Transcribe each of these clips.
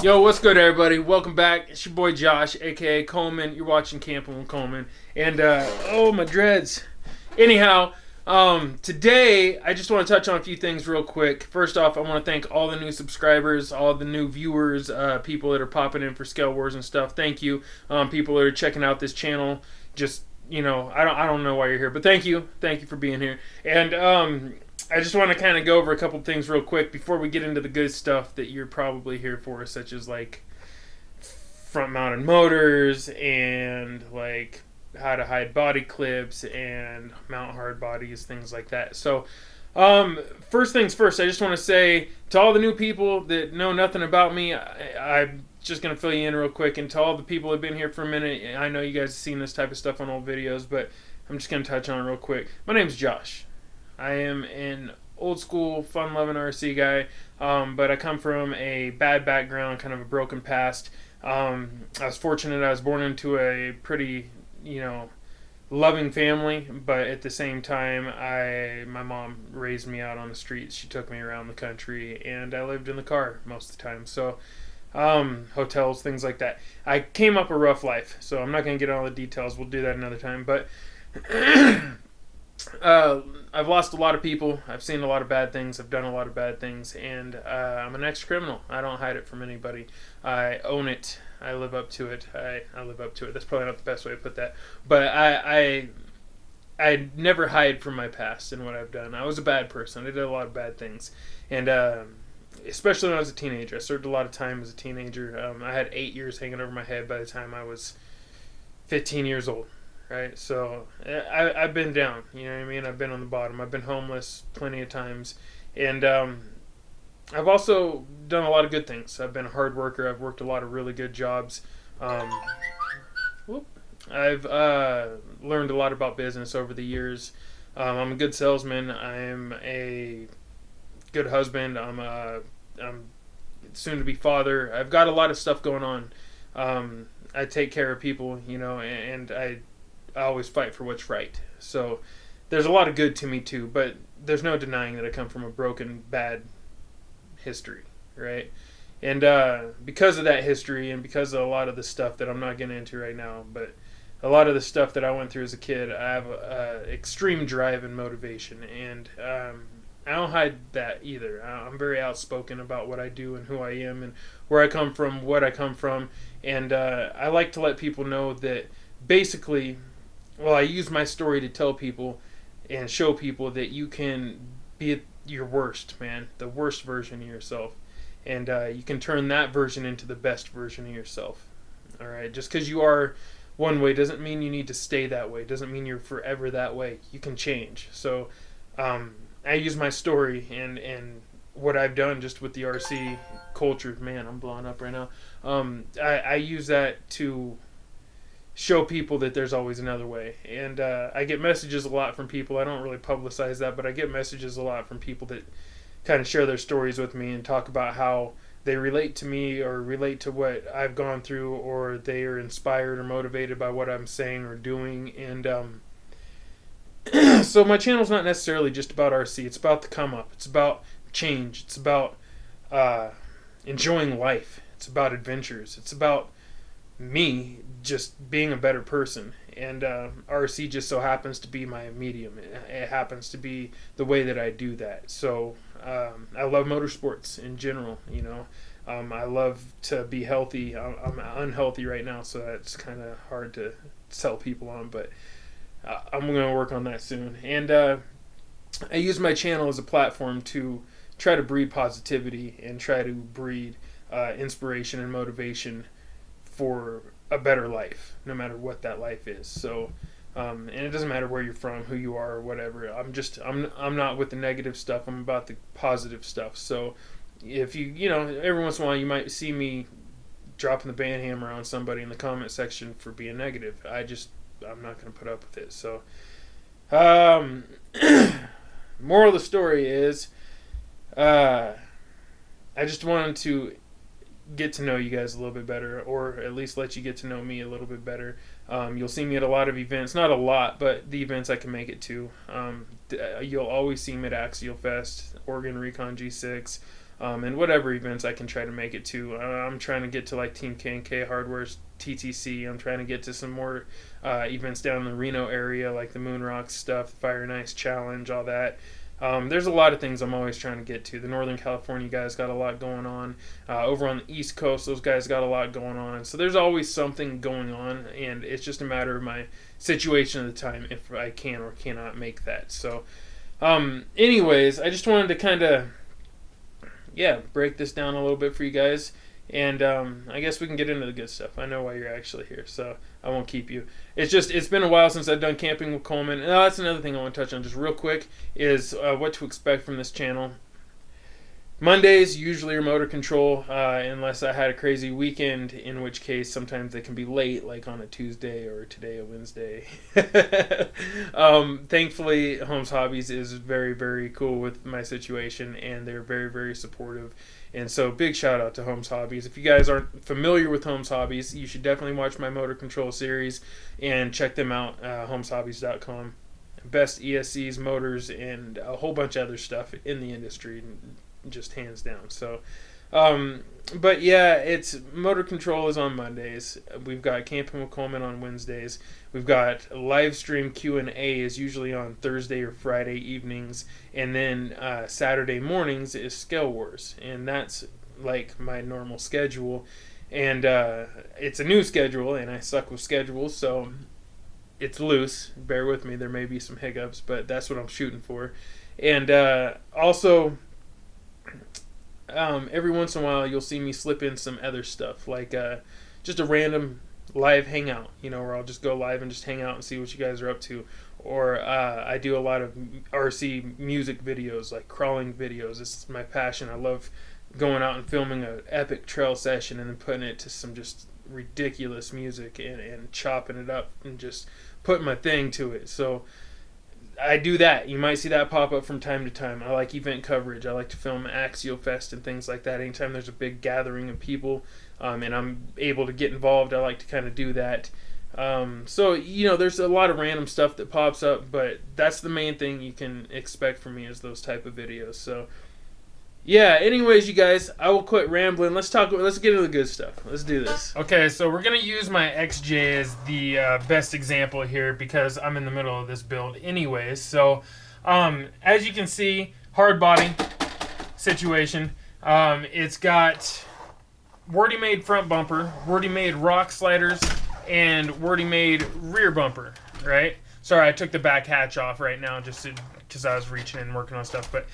Yo, what's good, everybody? Welcome back. It's your boy Josh, aka Coleman. You're watching Camping with Coleman. And, oh, my dreads. Anyhow, today I just want to touch on a few things real quick. First off, I want to thank all the new subscribers, all the new viewers, people that are popping in for Scale Wars and stuff. Thank you. People that are checking out this channel. Just, I don't know why you're here, but thank you. Thank you for being here. And, I just want to kind of go over a couple things real quick before we get into the good stuff that you're probably here for, such as like front-mounted motors and like how to hide body clips and mount hard bodies, things like that. So, first things first, I just want to say to all the new people that know nothing about me, I'm just going to fill you in real quick. And to all the people that have been here for a minute, I know you guys have seen this type of stuff on old videos, but I'm just going to touch on it real quick. My name's Josh. I am an old school, fun-loving RC guy, but I come from a bad background, kind of a broken past. I was fortunate I was born into a pretty, loving family, but at the same time, my mom raised me out on the streets. She took me around the country, and I lived in the car most of the time. So, hotels, things like that. I came up a rough life, so I'm not going to get into all the details. We'll do that another time, but I've lost a lot of people. I've seen a lot of bad things. I've done a lot of bad things, and I'm an ex-criminal. I don't hide it from anybody. I own it. I live up to it. I live up to it. That's probably not the best way to put that, but I never hide from my past and what I've done. I was a bad person. I did a lot of bad things, and especially when I was a teenager. I served a lot of time as a teenager. I had 8 years hanging over my head by the time I was 15 years old. Right, so I've been down, you know what I mean? I've been on the bottom. I've been homeless plenty of times, and I've also done a lot of good things. I've been a hard worker. I've worked a lot of really good jobs. I've learned a lot about business over the years. I'm a good salesman. I'm a good husband. I'm soon to be father. I've got a lot of stuff going on. I take care of people, and I always fight for what's right. So there's a lot of good to me too, but there's no denying that I come from a broken, bad history, right? And because of that history and because of a lot of the stuff that I'm not getting into right now, but a lot of the stuff that I went through as a kid, I have extreme drive and motivation, and I don't hide that either. I'm very outspoken about what I do and who I am and where I come from, what I come from, and I like to let people know that basically, I use my story to tell people and show people that you can be your worst, man, the worst version of yourself, and you can turn that version into the best version of yourself. All right, just because you are one way doesn't mean you need to stay that way. Doesn't mean you're forever that way. You can change. So I use my story and what I've done just with the RC culture. Man, I'm blowing up right now. I use that to show people that there's always another way. And I get messages a lot from people. I don't really publicize that, but I get messages a lot from people that kind of share their stories with me and talk about how they relate to me or relate to what I've gone through, or they are inspired or motivated by what I'm saying or doing. And so my channel's not necessarily just about RC. It's about the come up. It's about change. It's about enjoying life. It's about adventures. It's about me just being a better person. And RC just so happens to be my medium. It happens to be the way that I do that. So I love motorsports in general. I love to be healthy. I'm unhealthy right now, so that's kind of hard to sell people on, but I'm going to work on that soon. And I use my channel as a platform to try to breed positivity and try to breed inspiration and motivation for a better life, no matter what that life is. So, and it doesn't matter where you're from, who you are, or whatever. I'm not with the negative stuff. I'm about the positive stuff. So, if every once in a while you might see me dropping the band hammer on somebody in the comment section for being negative. I'm not going to put up with it. So, moral of the story is, I just wanted to get to know you guys a little bit better, or at least let you get to know me a little bit better. You'll see me at a lot of events, not a lot, but the events I can make it to. You'll always see me at Axial Fest, Oregon Recon G6, and whatever events I can try to make it to. I'm trying to get to like Team K&K Hardware's TTC. I'm trying to get to some more events down in the Reno area, like the Moon Rocks stuff, the Fire and Ice Challenge, all that. There's a lot of things I'm always trying to get to. The Northern California guys got a lot going on. Over on the East Coast, those guys got a lot going on. So there's always something going on, and it's just a matter of my situation at the time if I can or cannot make that. So anyways, I just wanted to kind of break this down a little bit for you guys, and I guess we can get into the good stuff. I know why you're actually here, so I won't keep you. It's been a while since I've done camping with Coleman, and that's another thing I want to touch on just real quick is what to expect from this channel. Mondays usually are motor control, unless I had a crazy weekend, in which case sometimes they can be late, like on a Tuesday or today a Wednesday. Thankfully, Holmes Hobbies is very, very cool with my situation, and they're very, very supportive. And so big shout out to Holmes Hobbies. If you guys aren't familiar with Holmes Hobbies, you should definitely watch my motor control series and check them out, homeshobbies.com. Best ESCs, motors, and a whole bunch of other stuff in the industry, just hands down. So but yeah, it's motor control is on Mondays. We've got Camping with Coleman on Wednesdays. We've got live stream Q&A is usually on Thursday or Friday evenings, and then Saturday mornings is Scale Wars, and that's like my normal schedule. And it's a new schedule, and I suck with schedules, so it's loose. Bear with me, there may be some hiccups, but that's what I'm shooting for. And also, every once in a while you'll see me slip in some other stuff, like just a random live hangout, where I'll just go live and just hang out and see what you guys are up to. Or I do a lot of RC music videos, like crawling videos. It's my passion. I love going out and filming an epic trail session and then putting it to some just ridiculous music and chopping it up and just putting my thing to it. So I do that. You might see that pop up from time to time. I like event coverage. I like to film Axial Fest and things like that. Anytime there's a big gathering of people and I'm able to get involved, I like to kind of do that. So, there's a lot of random stuff that pops up, but that's the main thing you can expect from me is those type of videos. So, yeah, anyways, you guys, I will quit rambling. Let's get into the good stuff. Let's do this. Okay, so we're going to use my XJ as the best example here because I'm in the middle of this build anyways. So, as you can see, hard body situation. It's got Wordy made front bumper, Wordy made rock sliders, and Wordy made rear bumper, right? Sorry, I took the back hatch off right now just because I was reaching and working on stuff, but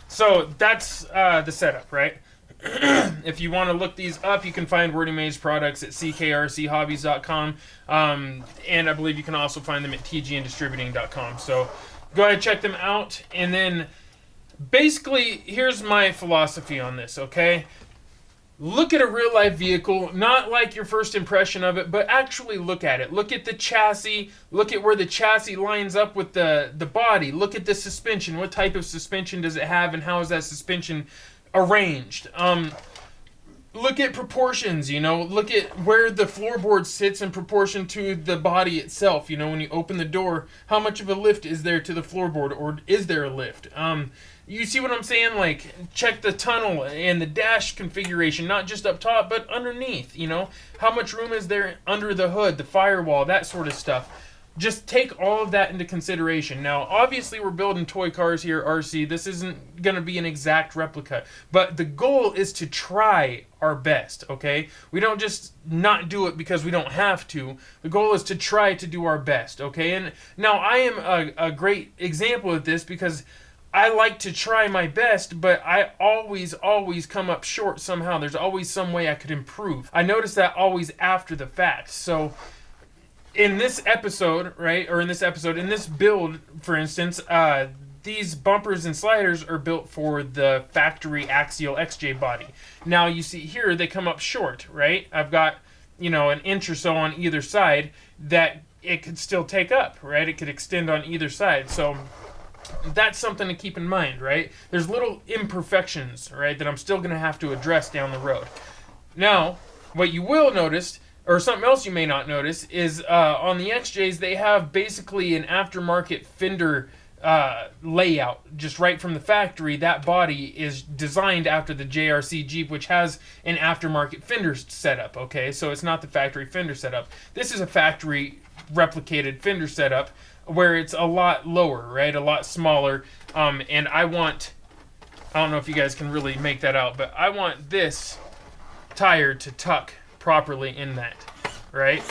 so that's the setup, right? If you want to look these up, you can find Wordy Made's products at ckrchobbies.com, and I believe you can also find them at tgndistributing.com. So go ahead and check them out. And then basically, here's my philosophy on this, okay? Look at a real-life vehicle, not like your first impression of it, but actually look at it. Look at the chassis. Look at where the chassis lines up with the body. Look at the suspension. What type of suspension does it have, and how is that suspension arranged? Look at proportions, Look at where the floorboard sits in proportion to the body itself. When you open the door, how much of a lift is there to the floorboard, or is there a lift? You see what I'm saying? Like, check the tunnel and the dash configuration, not just up top, but underneath, How much room is there under the hood, the firewall, that sort of stuff. Just take all of that into consideration. Now, obviously, we're building toy cars here, RC. This isn't going to be an exact replica. But the goal is to try our best, okay? We don't just not do it because we don't have to. The goal is to try to do our best, okay? And now, I am a great example of this because I like to try my best, but I always come up short somehow. There's always some way I could improve. I notice that always after the fact. So in this episode, right, or in this build, for instance, these bumpers and sliders are built for the factory axial XJ body. Now you see here they come up short, right? I've got, an inch or so on either side that it could still take up, right? It could extend on either side. So that's something to keep in mind, right? There's little imperfections, right, that I'm still going to have to address down the road. Now, what you will notice, or something else you may not notice, is on the XJs, they have basically an aftermarket fender layout. Just right from the factory, that body is designed after the JRC Jeep, which has an aftermarket fender setup. Okay, so it's not the factory fender setup. This is a factory replicated fender setup where it's a lot lower, right? A lot smaller. And I don't know if you guys can really make that out, but I want this tire to tuck properly in that, right?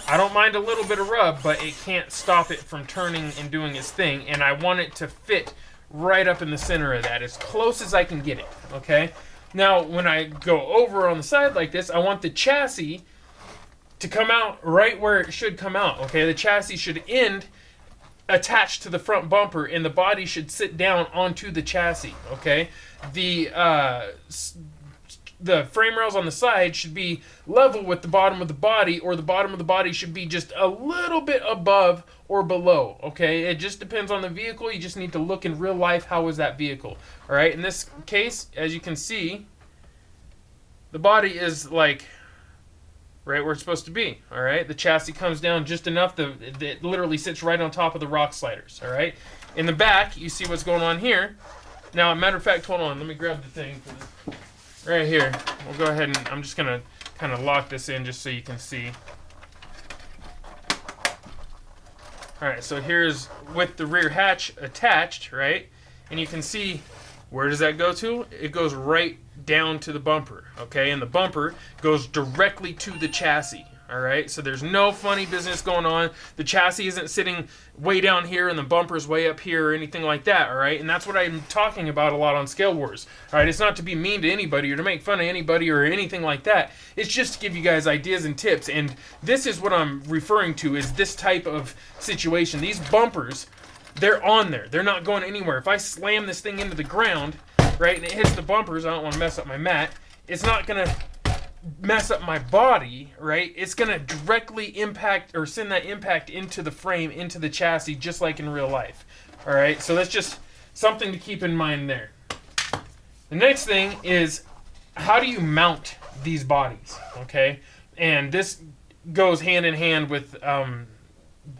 I don't mind a little bit of rub, but it can't stop it from turning and doing its thing, and I want it to fit right up in the center of that, as close as I can get it, okay? Now, when I go over on the side like this, I want the chassis to come out right where it should come out, okay? The chassis should end attached to the front bumper, and the body should sit down onto the chassis, okay? The frame rails on the side should be level with the bottom of the body, or the bottom of the body should be just a little bit above or below, okay? It just depends on the vehicle. You just need to look in real life, how is that vehicle, all right? In this case, as you can see, the body is like right where it's supposed to be, all right? The chassis comes down just enough, it literally sits right on top of the rock sliders, all right? In the back, you see what's going on here. Now, matter of fact, hold on, let me grab the thing for this. Right here, we'll go ahead and I'm just gonna kind of lock this in just so you can see. Alright, so here's with the rear hatch attached, right? And you can see, where does that go to? It goes right down to the bumper, okay? And the bumper goes directly to the chassis, alright? So there's no funny business going on. The chassis isn't sitting way down here and the bumper's way up here or anything like that, alright? And that's what I'm talking about a lot on Scale Wars, alright? It's not to be mean to anybody or to make fun of anybody or anything like that. It's just to give you guys ideas and tips. And this is what I'm referring to, is this type of situation. These bumpers, they're on there. They're not going anywhere. If I slam this thing into the ground, right, and it hits the bumpers, I don't want to mess up my mat, it's not going to mess up my body, right? It's going to directly impact or send that impact into the frame, into the chassis, just like in real life. All right, so that's just something to keep in mind there. The next thing is, how do you mount these bodies, okay? And this goes hand in hand with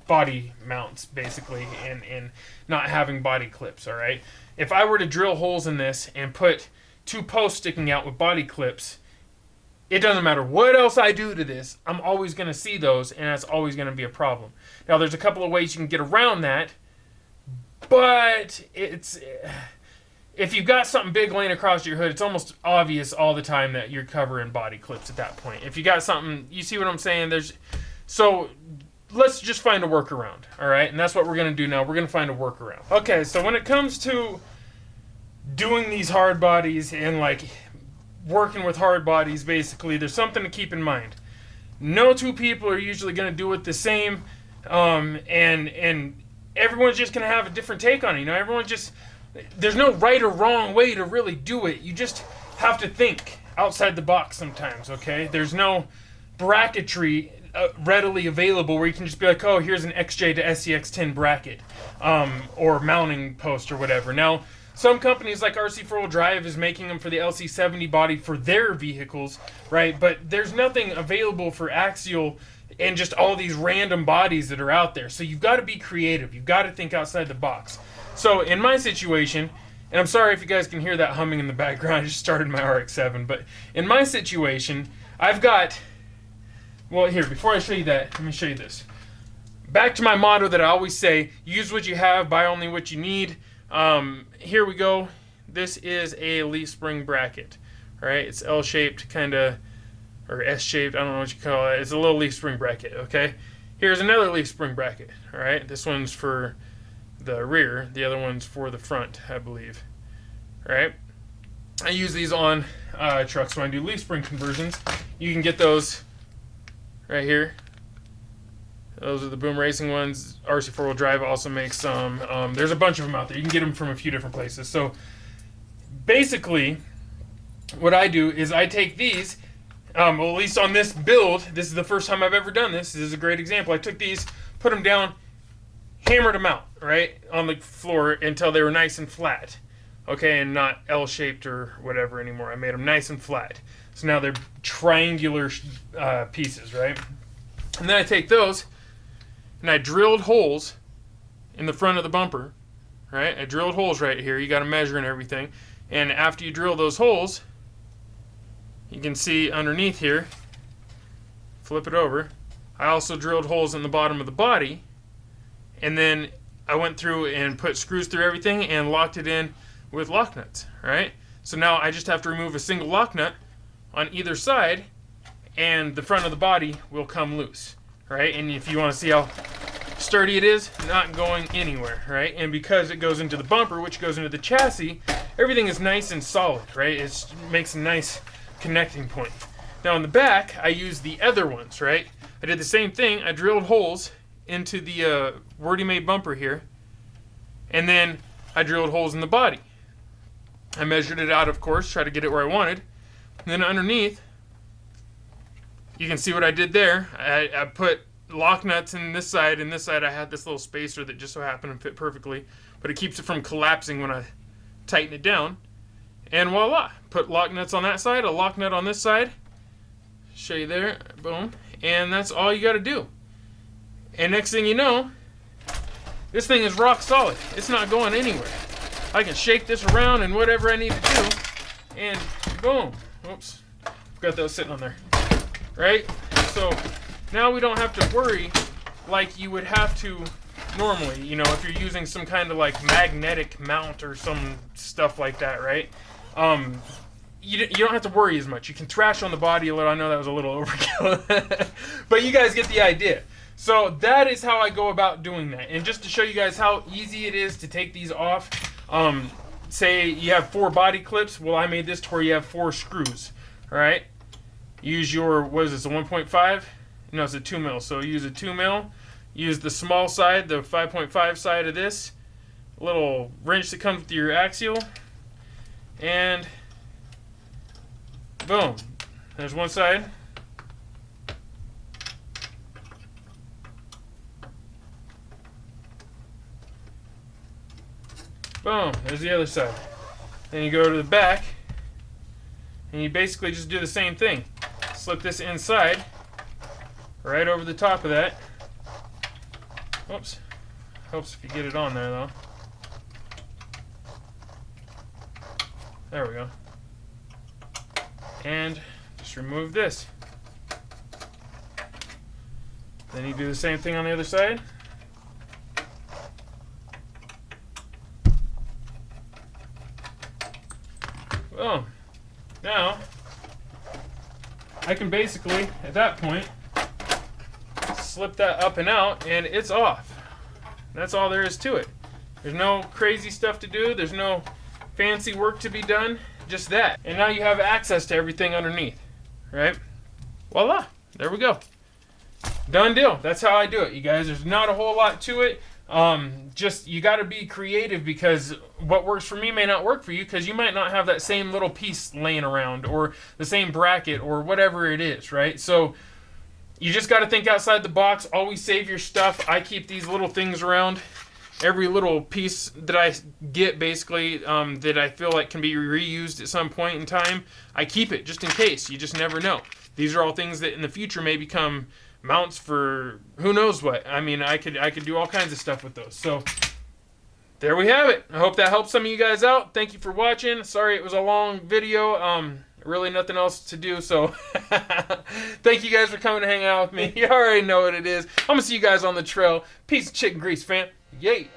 body mounts, basically, and not having body clips, all right? If I were to drill holes in this and put 2 posts sticking out with body clips, it doesn't matter what else I do to this, I'm always going to see those, and that's always going to be a problem. Now, there's a couple of ways you can get around that, but it's, if you've got something big laying across your hood, it's almost obvious all the time that you're covering body clips at that point. If you got something, you see what I'm saying? So let's just find a workaround, all right? And that's what we're going to do now. We're going to find a workaround. Okay, so when it comes to doing these hard bodies and like working with hard bodies, basically, there's something to keep in mind. No two people are usually going to do it the same, and everyone's just going to have a different take on it. You know, there's no right or wrong way to really do it. You just have to think outside the box sometimes, okay? There's no bracketry readily available where you can just be like, oh, here's an XJ to SCX10 bracket, or mounting post or whatever. Now, some companies like RC4 Drive is making them for the LC70 body for their vehicles, right? But there's nothing available for axial and just all these random bodies that are out there. So you've got to be creative. You've got to think outside the box. So in my situation, and I'm sorry if you guys can hear that humming in the background, I just started my RX-7, but in my situation, I've got, well, here, before I show you that, let me show you this. Back to my motto that I always say, use what you have, buy only what you need. Here we go. This is a leaf spring bracket. All right, it's L-shaped, kind of, or S-shaped. I don't know what you call it. It's a little leaf spring bracket. Okay. Here's another leaf spring bracket. All right, this one's for the rear. The other one's for the front, I believe. All right. I use these on trucks when I do leaf spring conversions. You can get those right here. Those are the Boom Racing ones. RC4 Wheel Drive also makes some. There's a bunch of them out there. You can get them from a few different places. So basically, what I do is I take these, well, at least on this build, this is the first time I've ever done this. This is a great example. I took these, put them down, hammered them out, right, on the floor until they were nice and flat. Okay, and not L-shaped or whatever anymore. I made them nice and flat. So now they're triangular pieces, right? And then I take those, and I drilled holes in the front of the bumper, right? I drilled holes right here. You got to measure and everything. And after you drill those holes, you can see underneath here, flip it over, I also drilled holes in the bottom of the body, and then I went through and put screws through everything and locked it in with lock nuts, right? So now I just have to remove a single lock nut on either side, and the front of the body will come loose, right? And if you want to see how sturdy it is, not going anywhere, right? And because it goes into the bumper, which goes into the chassis, everything is nice and solid, right? It makes a nice connecting point. Now on the back, I used the other ones, right? I did the same thing. I drilled holes into the Wordy Made bumper here, and then I drilled holes in the body. I measured it out, of course, try to get it where I wanted. And then underneath, you can see what I did there. I put lock nuts in this side, and this side I had this little spacer that just so happened to fit perfectly, but it keeps it from collapsing when I tighten it down. And voila, put lock nuts on that side, a lock nut on this side. Show you there, boom. And that's all you gotta do. And next thing you know, this thing is rock solid. It's not going anywhere. I can shake this around and whatever I need to do, and boom. Oops, forgot that was sitting on there. Right? So now we don't have to worry like you would have to normally, you know, if you're using some kind of like magnetic mount or some stuff like that, right? You don't have to worry as much. You can thrash on the body a little. I know that was a little overkill, but you guys get the idea. So that is how I go about doing that. And just to show you guys how easy it is to take these off, say you have 4 body clips. Well, I made this to where you have 4 screws, all right? Use your, what is this, a 1.5? No, it's a 2 mil. So use a 2 mil. Use the small side, the 5.5 side of this little wrench that comes with your axial, and boom, there's one side. Boom, there's the other side. Then you go to the back, and you basically just do the same thing. Slip this inside, right over the top of that. Oops, helps if you get it on there though. There we go. And just remove this. Then you do the same thing on the other side. Boom. Now, I can basically, at that point, slip that up and out, and it's off. That's all there is to it. There's no crazy stuff to do. There's no fancy work to be done. Just that. And now you have access to everything underneath. Right? Voila. There we go. Done deal. That's how I do it, you guys. There's not a whole lot to it. Just, you got to be creative, because what works for me may not work for you, because you might not have that same little piece laying around, or the same bracket, or whatever it is, right? So you just got to think outside the box. Always save your stuff. I keep these little things around. Every little piece that I get, basically, that I feel like can be reused at some point in time, I keep it just in case. You just never know. These are all things that in the future may become mounts for who knows what. I mean, I could do all kinds of stuff with those. So there we have it. I hope that helps some of you guys out. Thank you for watching. Sorry it was a long video. Really nothing else to do, so thank you guys for coming to hang out with me. You already know what it is. I'm gonna see you guys on the trail. Peace of chicken grease, fam. Yay.